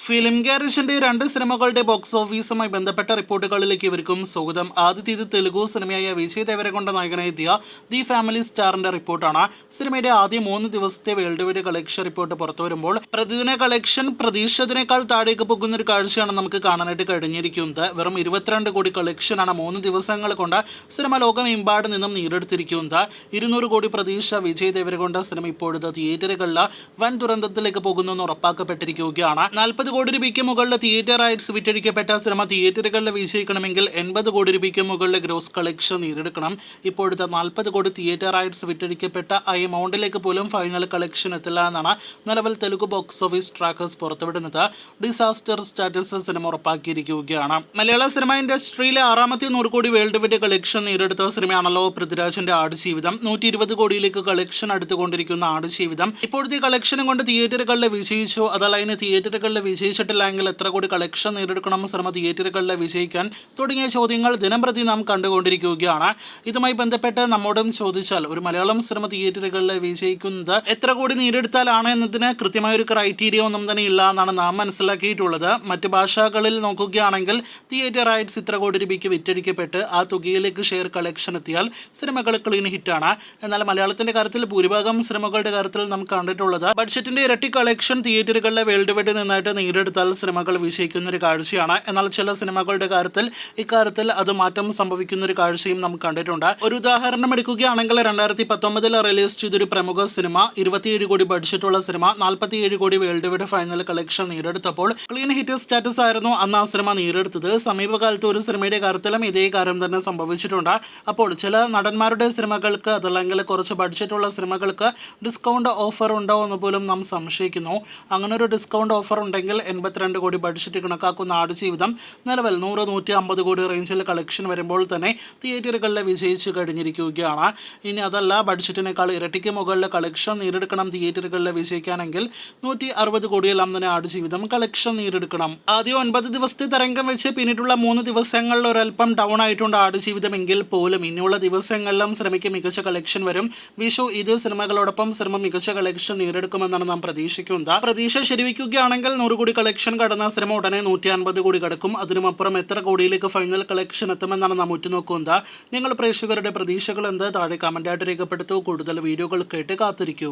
Film ഗാരേജിന്റെ രണ്ട് സിനിമകളുടെ box ഓഫീസുമായി ബന്ധപ്പെട്ട റിപ്പോർട്ടുകളിലേക്ക് ഇവർക്കും സ്വാഗതം. ആദ്യത്തേത് തെലുഗു സിനിമയായ വിജയ് ദേവരകൊണ്ട നായകനെത്തിയ ദി ഫാമിലി സ്റ്റാറിന്റെ റിപ്പോർട്ടാണ്. സിനിമയുടെ ആദ്യ 3 ദിവസത്തെ വേൾഡ് വൈഡ് കളക്ഷൻ റിപ്പോർട്ട് പുറത്തു വരുമ്പോൾ പ്രതിദിന കളക്ഷൻ പ്രതീക്ഷിച്ചതിനേക്കാൾ താഴേക്ക് പോകുന്ന ഒരു കാഴ്ചയാണ് നമുക്ക് കാണാനായിട്ട് കഴിഞ്ഞിരിക്കുന്നത്. വെറും 22 കോടി കളക്ഷനാണ് 3 ദിവസങ്ങൾ കൊണ്ട് സിനിമ ലോകമെമ്പാട് നിന്നും നേടിയെടുത്തിരിക്കുന്നത്. 200 കോടി പ്രതീക്ഷ വിജയ് ദേവരകൊണ്ട സിനിമ ഇപ്പോഴത്തെ തിയേറ്ററുകളിൽ വൻ ദുരന്തത്തിലേക്ക് പോകുന്നു ഉറപ്പാക്കപ്പെട്ടിരിക്കുകയാണ്. 40 കോടി രൂപയ്ക്ക് മുകളിൽ തിയേറ്റർ റൈറ്റ്സ് വിറ്റഴിക്കപ്പെട്ട സിനിമ തിയേറ്ററുകളിൽ വിജയിക്കണമെങ്കിൽ 80 കോടി രൂപയ്ക്ക് മുകളിൽ ഗ്രോസ് കളക്ഷൻ നേടിയെടുക്കണം. ഇപ്പോഴത്തെ 40 കോടി തിയേറ്റർ റൈറ്റ്സ് വിറ്റഴിക്കപ്പെട്ട ആ എമൗണ്ടിലേക്ക് പോലും ഫൈനൽ കളക്ഷൻ എത്തില്ല എന്നാണ് നിലവിൽ തെലുഗു ബോക്സ് ഓഫീസ് ട്രാക്കേഴ്സ് പുറത്തുവിടുന്നത്. ഡിസാസ്റ്റർ സ്റ്റാറ്റസ് സിനിമ ഉറപ്പാക്കിയിരിക്കുകയാണ്. മലയാള സിനിമ ഇൻഡസ്ട്രിയിലെ 6ാമത്തെ 100 കോടി വേൾഡ് വൈഡ് കളക്ഷൻ നേടിയെടുത്ത സിനിമയാണല്ലോ പൃഥ്വിരാജിന്റെ ആടുജീവിതം. 120 കോടിയിലേക്ക് കളക്ഷൻ അടുത്തുകൊണ്ടിരിക്കുന്ന ആടുജീവിതം ഇപ്പോഴത്തെ കളക്ഷനും കൊണ്ട് തിയേറ്ററുകളിൽ വിജയിച്ചു. അതല്ല അതിന് തിയേറ്ററുകളിൽ വിജയിച്ചിട്ടില്ലെങ്കിൽ എത്ര കോടി കളക്ഷൻ നേടിയെടുക്കണം സിനിമ തിയേറ്ററുകളിൽ വിജയിക്കാൻ തുടങ്ങിയ ചോദ്യങ്ങൾ ദിനംപ്രതി നാം കണ്ടുകൊണ്ടിരിക്കുകയാണ്. ഇതുമായി ബന്ധപ്പെട്ട് നമ്മോടും ചോദിച്ചാൽ ഒരു മലയാളം സിനിമ തിയേറ്ററുകളിൽ വിജയിക്കുന്നത് എത്ര കോടി നേടിയെടുത്താലാണ് എന്നതിന് കൃത്യമായ ഒരു ക്രൈറ്റീരിയ ഒന്നും തന്നെ ഇല്ല എന്നാണ് നാം മനസ്സിലാക്കിയിട്ടുള്ളത്. മറ്റ് ഭാഷകളിൽ നോക്കുകയാണെങ്കിൽ തിയേറ്റർ റൈറ്റ്സ് ഇത്ര കോടി രൂപയ്ക്ക് വിറ്റഴിക്കപ്പെട്ട് ആ തുകയിലേക്ക് ഷെയർ കളക്ഷൻ എത്തിയാൽ സിനിമകൾ ക്ലീൻ ഹിറ്റാണ്. എന്നാൽ മലയാളത്തിന്റെ കാര്യത്തിൽ ഭൂരിഭാഗം സിനിമകളുടെ കാര്യത്തിൽ നാം കണ്ടിട്ടുള്ളത് ബഡ്ജറ്റിന്റെ ഇരട്ടി കളക്ഷൻ തിയേറ്ററുകളിലെ വേൾഡ് വൈഡ് നിന്നായിട്ട് നേടിയെടുത്താൽ സിനിമകൾ വിജയിക്കുന്ന ഒരു കാഴ്ചയാണ്. എന്നാൽ ചില സിനിമകളുടെ ഇക്കാര്യത്തിൽ അത് മാറ്റം സംഭവിക്കുന്ന ഒരു കാഴ്ചയും നാം കണ്ടിട്ടുണ്ട്. ഒരു ഉദാഹരണം എടുക്കുകയാണെങ്കിൽ 2019 റിലീസ് ചെയ്തൊരു പ്രമുഖ സിനിമ 27 കോടി ബഡ്ജറ്റുള്ള സിനിമ 47 കോടി വേൾഡ് വൈഡ് ഫൈനൽ കളക്ഷൻ നേടിയെടുത്തപ്പോൾ ക്ലീൻ ഹിറ്റ് സ്റ്റാറ്റസ് ആയിരുന്നു അന്ന് ആ സിനിമ നേടിയെടുത്തത്. സമീപകാലത്ത് ഒരു സിനിമയുടെ കാര്യത്തിലും ഇതേ കാര്യം തന്നെ സംഭവിച്ചിട്ടുണ്ട്. അപ്പോൾ ചില നടന്മാരുടെ സിനിമകൾക്ക് അതല്ലെങ്കിൽ കുറച്ച് ബഡ്ജറ്റുള്ള സിനിമകൾക്ക് ഡിസ്കൗണ്ട് ഓഫർ ഉണ്ടോ എന്ന് പോലും നാം സംശയിക്കുന്നു. അങ്ങനെ ഒരു ഡിസ്കൗണ്ട് ഓഫർ ഉണ്ടെങ്കിൽ 82 കോടി ബഡ്ജറ്റ് കണക്കാക്കുന്ന ആടുജീവിതം നിലവിൽ 100-150 കോടി റേഞ്ചിൽ കളക്ഷൻ വരുമ്പോൾ തന്നെ തിയേറ്ററുകളിൽ വിജയിച്ചു കഴിഞ്ഞിരിക്കുകയാണ്. ഇനി അതല്ല ബഡ്ജറ്റിനേക്കാൾ ഇരട്ടിക്ക് മുകളിൽ കളക്ഷൻ നേടിയെടുക്കണം തിയേറ്ററുകളിൽ വിജയിക്കാനെങ്കിൽ 160 കോടിയെല്ലാം തന്നെ ആടുജീവിതം കളക്ഷൻ നേടിയെടുക്കണം. ആദ്യം 9 ദിവസത്തെ തരംഗം വെച്ച് പിന്നീടുള്ള 3 ദിവസങ്ങളിൽ ഒരൽപ്പം ഡൗൺ ആയിട്ടുണ്ട് ആടുജീവിതം എങ്കിൽ പോലും ഇനിയുള്ള ദിവസങ്ങളിലും സിനിമയ്ക്ക് മികച്ച കളക്ഷൻ വരും. വിഷു ഇത് സിനിമകളോടൊപ്പം സിനിമ മികച്ച കളക്ഷൻ നേടിയെടുക്കുമെന്നാണ് നാം പ്രതീക്ഷിക്കുന്നത്. പ്രതീക്ഷ ശരിവയ്ക്കുകയാണെങ്കിൽ 100 കോടി കളക്ഷൻ കടന്ന സിനിമ ഉടനെ 150 കോടി കടക്കും. അതിനുമപ്പുറം എത്ര കോടിയിലേക്ക് ഫൈനൽ കളക്ഷൻ എത്തുമെന്നാണ് നാം ഉറ്റുനോക്കുന്നത്. നിങ്ങൾ പ്രേക്ഷകരുടെ പ്രതീക്ഷകൾ എന്ത് താഴെ കമന്റായിട്ട് രേഖപ്പെടുത്തൂ. കൂടുതൽ വീഡിയോകൾ കേട്ട് കാത്തിരിക്കൂ.